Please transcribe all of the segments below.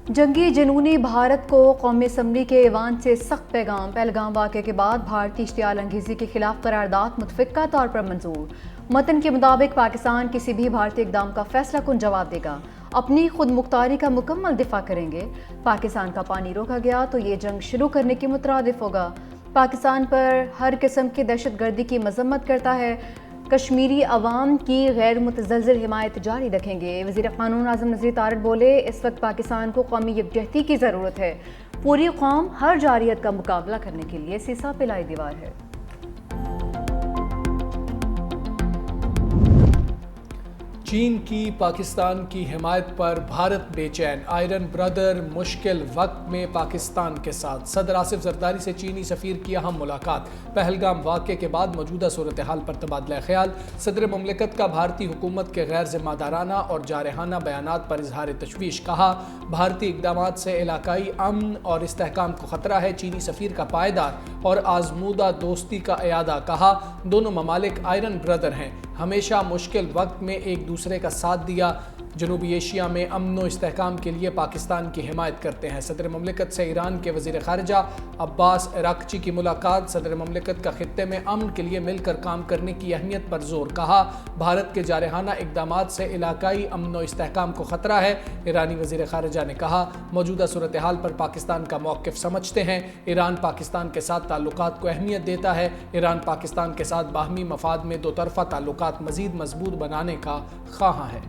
جنگی جنونی بھارت کو قومی اسمبلی کے ایوان سے سخت پیغام۔ پہلگام واقعے کے بعد بھارتی اشتعال انگیزی کے خلاف قرارداد متفقہ طور پر منظور۔ متن کے مطابق پاکستان کسی بھی بھارتی اقدام کا فیصلہ کن جواب دے گا، اپنی خود مختاری کا مکمل دفاع کریں گے۔ پاکستان کا پانی روکا گیا تو یہ جنگ شروع کرنے کے مترادف ہوگا۔ پاکستان پر ہر قسم کی دہشت گردی کی مذمت کرتا ہے، کشمیری عوام کی غیر متزلزل حمایت جاری رکھیں گے۔ وزیر قانون اعظم نذیر تارڑ بولے، اس وقت پاکستان کو قومی یکجہتی کی ضرورت ہے۔ پوری قوم ہر جارحیت کا مقابلہ کرنے کے لیے سیسا پلائی دیوار ہے۔ چین کی پاکستان کی حمایت پر بھارت بے چین، آئرن بردر مشکل وقت میں پاکستان کے ساتھ۔ صدر آصف زرداری سے چینی سفیر کی اہم ملاقات۔ پہلگام واقعے کے بعد موجودہ صورتحال پر تبادلہ خیال۔ صدر مملکت کا بھارتی حکومت کے غیر ذمہ دارانہ اور جارحانہ بیانات پر اظہار تشویش۔ کہا، بھارتی اقدامات سے علاقائی امن اور استحکام کو خطرہ ہے۔ چینی سفیر کا پائیدار اور آزمودہ دوستی کا اعادہ۔ کہا، دونوں ممالک آئرن بردر ہیں، ہمیشہ مشکل وقت میں ایک دوسرے کا ساتھ دیا، جنوبی ایشیا میں امن و استحکام کے لیے پاکستان کی حمایت کرتے ہیں۔ صدر مملکت سے ایران کے وزیر خارجہ عباس اراغچی کی ملاقات۔ صدر مملکت کا خطے میں امن کے لیے مل کر کام کرنے کی اہمیت پر زور۔ کہا، بھارت کے جارحانہ اقدامات سے علاقائی امن و استحکام کو خطرہ ہے۔ ایرانی وزیر خارجہ نے کہا، موجودہ صورتحال پر پاکستان کا موقف سمجھتے ہیں۔ ایران پاکستان کے ساتھ تعلقات کو اہمیت دیتا ہے۔ ایران پاکستان کے ساتھ باہمی مفاد میں دو طرفہ تعلقات مزید مضبوط بنانے کا خواہاں ہے۔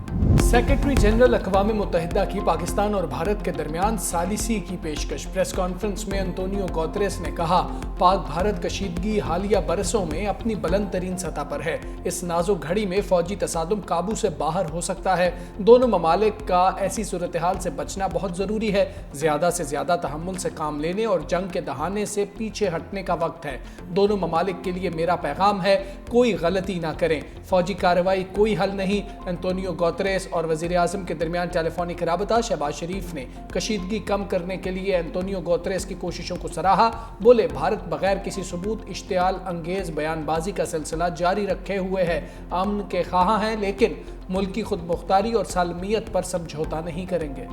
سیکرٹری جنرل اقوام متحدہ کی پاکستان اور بھارت کے درمیان ثالثی کی پیشکش۔ پریس کانفرنس میں انتونیو گوتریس نے کہا، پاک بھارت کشیدگی حالیہ برسوں میں اپنی بلند ترین سطح پر ہے۔ اس نازک گھڑی میں فوجی تصادم قابو سے باہر ہو سکتا ہے۔ دونوں ممالک کا ایسی صورتحال سے بچنا بہت ضروری ہے۔ زیادہ سے زیادہ تحمل سے کام لینے اور جنگ کے دہانے سے پیچھے ہٹنے کا وقت ہے۔ دونوں ممالک کے لیے میرا پیغام ہے، کوئی غلطی نہ کریں۔ فوجی کارروائی کوئی حل نہیں۔ انتونیو گوتریس اور وزیر اعظم کے درمیان ٹیلی فونک رابطہ۔ شہباز شریف نے کشیدگی کم کرنے کے لیے انتونیو گوتریس کی کوششوں کو سراہا۔ بولے، بھارت بغیر کسی ثبوت اشتعال انگیز بیان بازی کا سلسلہ جاری رکھے ہوئے ہے۔ امن کے خواہاں ہیں، لیکن ملکی خود مختاری اور سالمیت پر سمجھوتا نہیں کریں گے۔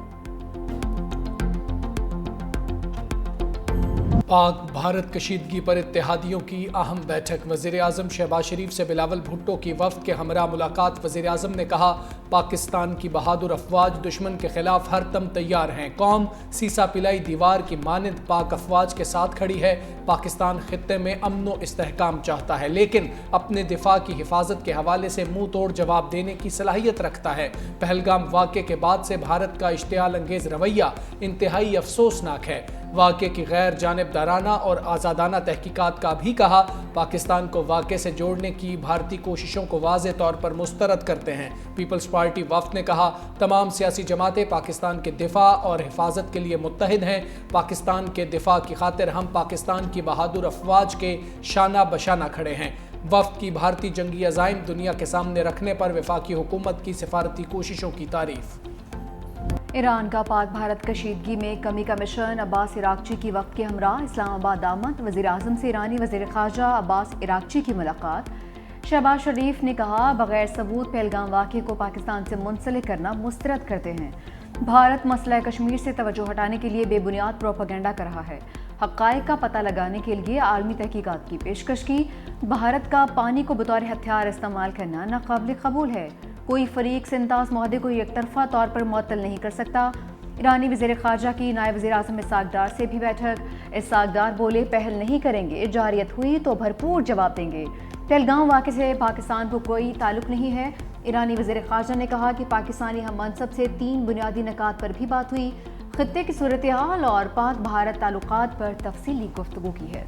پاک بھارت کشیدگی پر اتحادیوں کی اہم بیٹھک۔ وزیر اعظم شہباز شریف سے بلاول بھٹو کی وفد کے ہمراہ ملاقات۔ وزیر اعظم نے کہا، پاکستان کی بہادر افواج دشمن کے خلاف ہر دم تیار ہیں۔ قوم سیسا پلائی دیوار کی مانند پاک افواج کے ساتھ کھڑی ہے۔ پاکستان خطے میں امن و استحکام چاہتا ہے، لیکن اپنے دفاع کی حفاظت کے حوالے سے منہ توڑ جواب دینے کی صلاحیت رکھتا ہے۔ پہلگام واقعے کے بعد سے بھارت کا اشتعال انگیز رویہ انتہائی افسوسناک ہے۔ واقعے کی غیر جانبدارانہ اور آزادانہ تحقیقات کا بھی کہا، پاکستان کو واقعے سے جوڑنے کی بھارتی کوششوں کو واضح طور پر مسترد کرتے ہیں۔ پیپلز پارٹی وفد نے کہا، تمام سیاسی جماعتیں پاکستان کے دفاع اور حفاظت کے لیے متحد ہیں۔ پاکستان کے دفاع کی خاطر ہم پاکستان کی بہادر افواج کے شانہ بشانہ کھڑے ہیں۔ وفد کی بھارتی جنگی عزائم دنیا کے سامنے رکھنے پر وفاقی حکومت کی سفارتی کوششوں کی تعریف۔ ایران کا پاک بھارت کشیدگی میں کمی کا مشن۔ عباس اراغچی کی وفد کے ہمراہ اسلام آباد آمد۔ وزیر اعظم سے ایرانی وزیر خارجہ عباس اراغچی کی ملاقات۔ شہباز شریف نے کہا، بغیر ثبوت پہلگام واقعے کو پاکستان سے منسلک کرنا مسترد کرتے ہیں۔ بھارت مسئلہ کشمیر سے توجہ ہٹانے کے لیے بے بنیاد پروپیگنڈا کر رہا ہے۔ حقائق کا پتہ لگانے کے لیے عالمی تحقیقات کی پیشکش کی۔ بھارت کا پانی کو بطور ہتھیار استعمال کرنا ناقابل قبول ہے۔ کوئی فریق سنتاز معاہدے کو یک طرفہ طور پر معطل نہیں کر سکتا۔ ایرانی وزیر خارجہ کی نائب وزیر اعظم اسحاق ڈار سے بھی بیٹھک۔ اسحاق ڈار بولے، پہل نہیں کریں گے، جارحیت ہوئی تو بھرپور جواب دیں گے۔ پہلگام واقعے سے پاکستان کو کوئی تعلق نہیں ہے۔ ایرانی وزیر خارجہ نے کہا کہ پاکستانی ہم منصب سے 3 بنیادی نکات پر بھی بات ہوئی، خطے کی صورتحال اور پاک بھارت تعلقات پر تفصیلی گفتگو کی ہے۔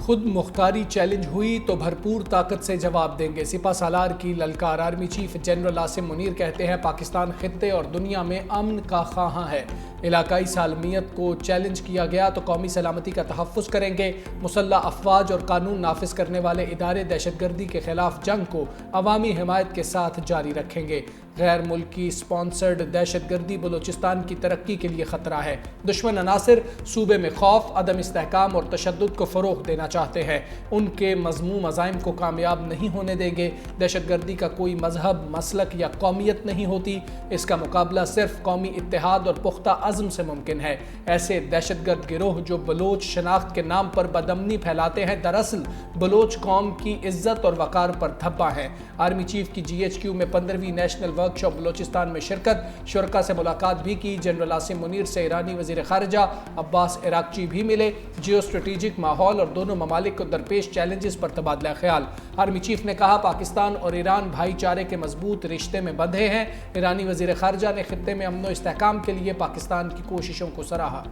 خود مختاری چیلنج ہوئی تو بھرپور طاقت سے جواب دیں گے، سپہ سالار کی للکار۔ Army chief general Asim Munir کہتے ہیں، پاکستان خطے اور دنیا میں امن کا خواہاں ہے۔ علاقائی سالمیت کو چیلنج کیا گیا تو قومی سلامتی کا تحفظ کریں گے۔ مسلح افواج اور قانون نافذ کرنے والے ادارے دہشت گردی کے خلاف جنگ کو عوامی حمایت کے ساتھ جاری رکھیں گے۔ غیر ملکی سپانسرڈ دہشت گردی بلوچستان کی ترقی کے لیے خطرہ ہے۔ دشمن عناصر صوبے میں خوف، عدم استحکام اور تشدد کو فروغ دینا چاہتے ہیں۔ ان کے مذموم عزائم کو کامیاب نہیں ہونے دیں گے۔ دہشت گردی کا کوئی مذہب، مسلک یا قومیت نہیں ہوتی۔ اس کا مقابلہ صرف قومی اتحاد اور پختہ عزم سے ممکن ہے۔ ایسے دہشت گرد گروہ جو بلوچ شناخت کے نام پر بدامنی پھیلاتے ہیں، دراصل بلوچ قوم کی عزت اور وقار پر دھبا ہیں۔ آرمی چیف کی جی ایچ کیو میں 15ویں نیشنل ورکشاپ بلوچستان میں شرکت، شرکاء سے ملاقات بھی کی۔ جنرل عاصم منیر سے ایرانی وزیر خارجہ عباس عراقچی بھی ملے۔ جیو اسٹریٹجک ماحول اور دونوں ممالک کو درپیش چیلنجز پر تبادلہ خیال۔ آرمی چیف نے کہا پاکستان اور ایران بھائی چارے کے مضبوط رشتے میں بندھے ہیں۔ ایرانی وزیر خارجہ نے خطے میں امن و استحکام کے لیے پاکستان کی کوششوں کو سراہا۔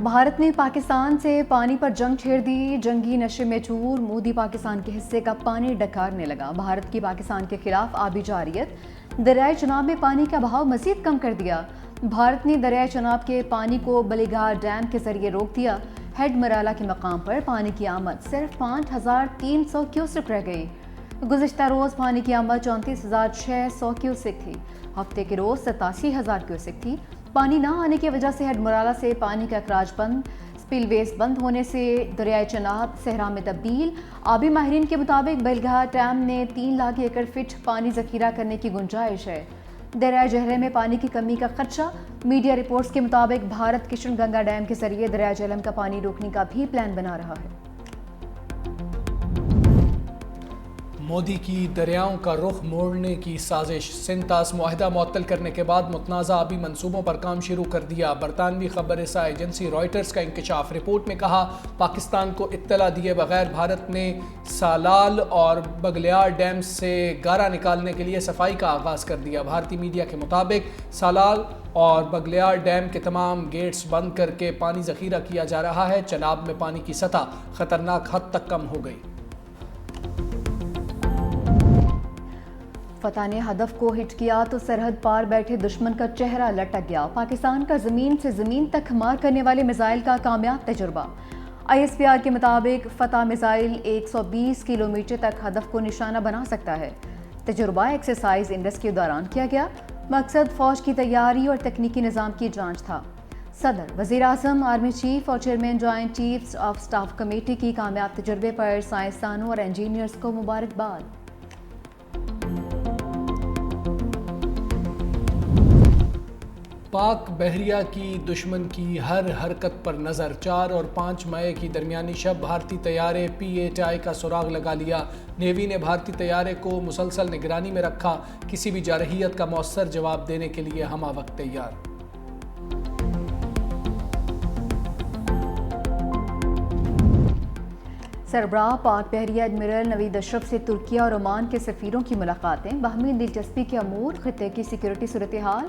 بھارت نے پاکستان سے پانی پر جنگ چھیڑ دی، جنگی نشے میں چور، مودی پاکستان کے حصے کا پانی ڈکارنے لگا۔ بھارت کی پاکستان کے خلاف آبی جارحیت، دریائے چناب میں پانی کا بہاؤ مزید کم کر دیا۔ بھارت نے دریائے چناب کے پانی کو بلیگھار ڈیم کے ذریعے روک دیا۔ ہیڈ مرالہ کے مقام پر پانی کی آمد صرف 5300 کیوسک رہ گئی۔ گزشتہ روز پانی کی آمد 34600 کیوسک تھی، ہفتے کے روز 87000 کیوسک تھی۔ پانی نہ آنے کی وجہ سے ہیڈ مرالہ سے پانی کا اخراج بند، سپل ویز بند ہونے سے دریائے چناب صحرا میں تبدیل۔ آبی ماہرین کے مطابق بلیگھار ڈیم نے 3 لاکھ ایکڑ فٹ پانی ذخیرہ کرنے کی گنجائش ہے۔ دریائے جہلم میں پانی کی کمی کا خدشہ، میڈیا رپورٹس کے مطابق بھارت کشن گنگا ڈیم کے ذریعے دریائے جہلم کا پانی روکنے کا بھی پلان بنا رہا ہے۔ مودی کی دریاؤں کا رخ موڑنے کی سازش، سنتاس معاہدہ معطل کرنے کے بعد متنازع آبی منصوبوں پر کام شروع کر دیا۔ برطانوی خبر رساں ایجنسی رائٹرز کا انکشاف، رپورٹ میں کہا پاکستان کو اطلاع دیے بغیر بھارت نے سالال اور بگلیار ڈیم سے گارا نکالنے کے لیے صفائی کا آغاز کر دیا۔ بھارتی میڈیا کے مطابق سالال اور بگلیار ڈیم کے تمام گیٹس بند کر کے پانی ذخیرہ کیا جا رہا ہے۔ چناب میں پانی کی سطح خطرناک حد تک کم ہو گئی۔ فتح نے ہدف کو ہٹ کیا تو سرحد پار بیٹھے دشمن کا چہرہ لٹک گیا۔ پاکستان کا زمین سے زمین تک مار کرنے والے میزائل کا کامیاب تجربہ۔ ISPR کے مطابق فتح میزائل 120 کلومیٹر تک ہدف کو نشانہ بنا سکتا ہے۔ تجربہ ایکسرسائز انڈس کے دوران کیا گیا۔ مقصد فوج کی تیاری اور تکنیکی نظام کی جانچ تھا۔ صدر، وزیر اعظم، آرمی چیف اور chairman joint chiefs of staff committee کی کامیاب تجربے پر سائنسدانوں اور انجینئرز کو مبارکباد۔ پاک بحریہ کی دشمن کی ہر حرکت پر نظر۔ 4 اور 5 مئی کی درمیانی شب بھارتی طیارے P-8I کا سراغ لگا لیا۔ نیوی نے بھارتی طیارے کو مسلسل نگرانی میں رکھا، کسی بھی جارحیت کا مؤثر جواب دینے کے لیے ہمہ وقت تیار۔ سربراہ پاک بحریہ ایڈمرل نوید اشرف سے ترکیہ اور عمان کے سفیروں کی ملاقاتیں، باہمی دلچسپی کے امور، خطے کی سیکیورٹی صورتحال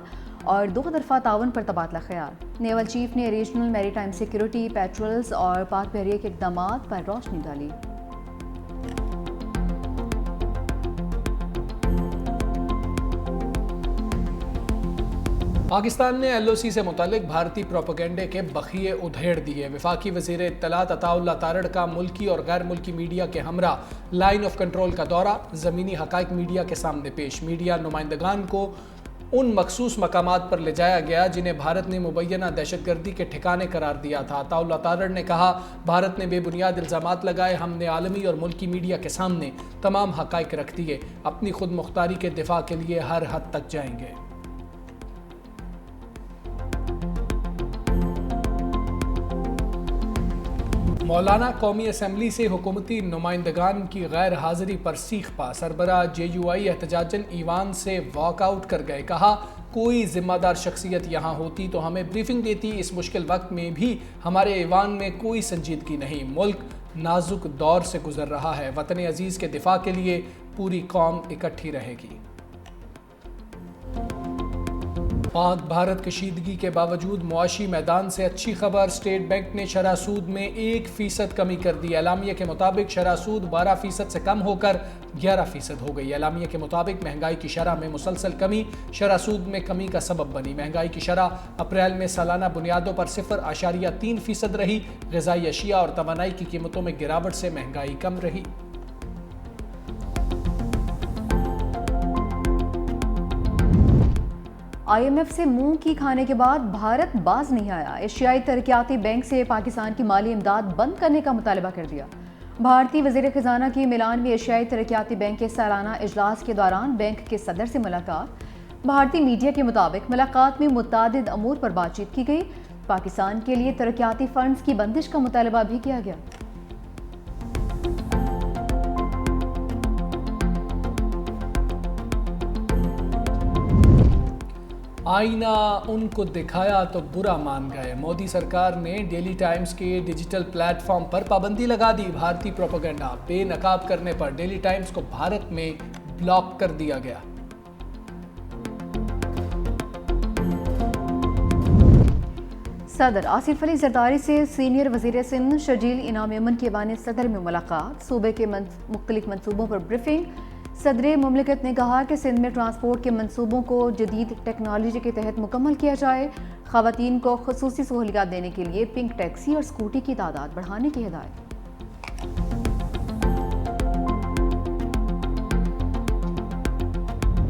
اور دو طرفہ تعاون پر تبادلہ خیال۔ نیول چیف نے ریجنل میری ٹائم سیکیورٹی پیٹرولز اور پاک بحریہ کے اقدامات پر روشنی ڈالی۔ پاکستان نے LOC سے متعلق بھارتی پروپیگنڈے کے بخیے ادھیڑ دیے۔ وفاقی وزیر اطلاعات عطا اللہ تارڑ کا ملکی اور غیر ملکی میڈیا کے ہمراہ لائن آف کنٹرول کا دورہ، زمینی حقائق میڈیا کے سامنے پیش۔ میڈیا نمائندگان کو ان مخصوص مقامات پر لے جایا گیا جنہیں بھارت نے مبینہ دہشت گردی کے ٹھکانے قرار دیا تھا۔ عطا اللہ تارڑ نے کہا بھارت نے بے بنیاد الزامات لگائے، ہم نے عالمی اور ملکی میڈیا کے سامنے تمام حقائق رکھ دیے، اپنی خود مختاری کے دفاع کے لیے ہر حد تک جائیں گے۔ مولانا قومی اسمبلی سے حکومتی نمائندگان کی غیر حاضری پر سیخ پا، سربراہ JUI احتجاجاً ایوان سے واک آؤٹ کر گئے۔ کہا کوئی ذمہ دار شخصیت یہاں ہوتی تو ہمیں بریفنگ دیتی، اس مشکل وقت میں بھی ہمارے ایوان میں کوئی سنجیدگی نہیں، ملک نازک دور سے گزر رہا ہے، وطن عزیز کے دفاع کے لیے پوری قوم اکٹھی رہے گی۔ پاک بھارت کشیدگی کے باوجود معاشی میدان سے اچھی خبر، اسٹیٹ بینک نے شرح سود میں 1% کمی کر دی۔ اعلامیہ کے مطابق شرح سود 12% سے کم ہو کر 11% ہو گئی۔ اعلامیہ کے مطابق مہنگائی کی شرح میں مسلسل کمی شرح سود میں کمی کا سبب بنی۔ مہنگائی کی شرح اپریل میں سالانہ بنیادوں پر 0.3% رہی۔ غذائی اشیاء اور توانائی کی قیمتوں میں گراوٹ سے مہنگائی کم رہی۔ IMF سے منہ کی کھانے کے بعد بھارت باز نہیں آیا. ایشیائی ترقیاتی بینک سے پاکستان کی مالی امداد بند کرنے کا مطالبہ کر دیا. بھارتی وزیر خزانہ کی میلان میں ایشیائی ترقیاتی بینک کے سالانہ اجلاس کے دوران بینک کے صدر سے ملاقات. بھارتی میڈیا کے مطابق ملاقات میں متعدد امور پر بات چیت کی گئی. پاکستان کے لیے ترقیاتی فنڈز کی بندش کا مطالبہ بھی کیا گیا. آئینہ ان کو دکھایا تو برا مان گئے. مودی سرکار نے ڈیلی ٹائمز کے ڈیجیٹل پلیٹ فارم پر پابندی لگا دی. بھارتی پروپیگنڈا بے نقاب کرنے پر ڈیلی ٹائمز کو بھارت میں بلاک کر دیا گیا. صدر آصف علی زرداری سے سینئر وزیر سندھ شرجیل انعام یمن کے ایوان صدر میں ملاقات. صوبے کے مختلف منصوبوں پر بریفنگ. صدر مملکت نے کہا کہ سندھ میں ٹرانسپورٹ کے منصوبوں کو جدید ٹیکنالوجی کے تحت مکمل کیا جائے. خواتین کو خصوصی سہولیات دینے کے لیے پنک ٹیکسی اور اسکوٹی کی تعداد بڑھانے کی ہدایت.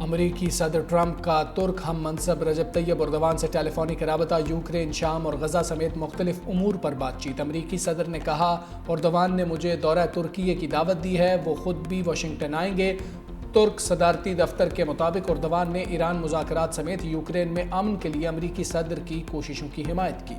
امریکی صدر ٹرمپ کا ترک ہم منصب رجب طیب اردوان سے ٹیلی فونک رابطہ. یوکرین، شام اور غزہ سمیت مختلف امور پر بات چیت. امریکی صدر نے کہا اردوان نے مجھے دورہ ترکیہ کی دعوت دی ہے، وہ خود بھی واشنگٹن آئیں گے. ترک صدارتی دفتر کے مطابق اردوان نے ایران مذاکرات سمیت یوکرین میں امن کے لیے امریکی صدر کی کوششوں کی حمایت کی.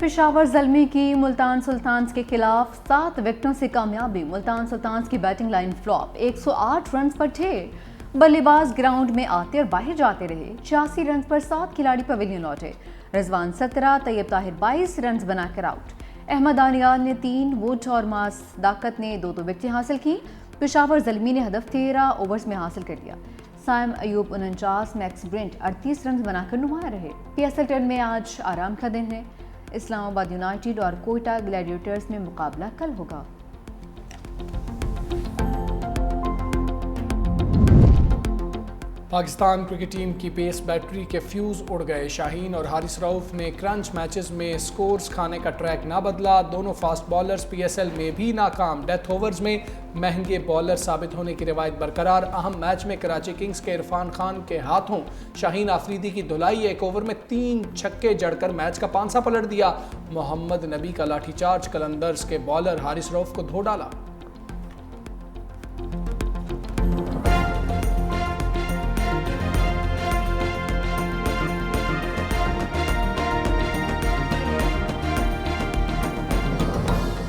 پشاور زلمی کی ملتان سلطانز کے خلاف 7 وکٹوں سے کامیابی. ملتان سلطانز کی بیٹنگ لائن فلاپ. 108 رنز پر ٹھیر. بلے باز گراؤنڈ میں آتے اور باہر جاتے رہے. 86 رنز پر 7 کھلاڑی پویلین لوٹے. رضوان 17، طیب طاہر 22 رنز بنا کر آؤٹ. احمد دانیال نے 3، ووڈ اور ماس داقت نے 2 وکٹیں حاصل کی. پشاور زلمی نے ہدف 13 اوورز میں حاصل کر لیا. سائم ایوب 49، میکس برنٹ 38 رنز بنا کر نمایاں رہے. PSL 10 میں آج آرام کا دن ہے. اسلام آباد یونائیٹڈ اور کوئٹہ گلیڈیٹرز میں مقابلہ کل ہوگا. پاکستان کرکٹ ٹیم کی پیس بیٹری کے فیوز اڑ گئے. شاہین اور حارث رؤف نے کرنچ میچز میں سکورز کھانے کا ٹریک نہ بدلا. دونوں فاسٹ بالرز PSL میں بھی ناکام. ڈیتھ اوورز میں مہنگے بالر ثابت ہونے کی روایت برقرار. اہم میچ میں کراچی کنگز کے عرفان خان کے ہاتھوں شاہین آفریدی کی دھلائی. 1 اوور میں 3 چھکے جڑ کر میچ کا پانسا پلٹ دیا. محمد نبی کا لاٹھی چارج قلندرز کے بالر حارث رؤف کو دھو ڈالا.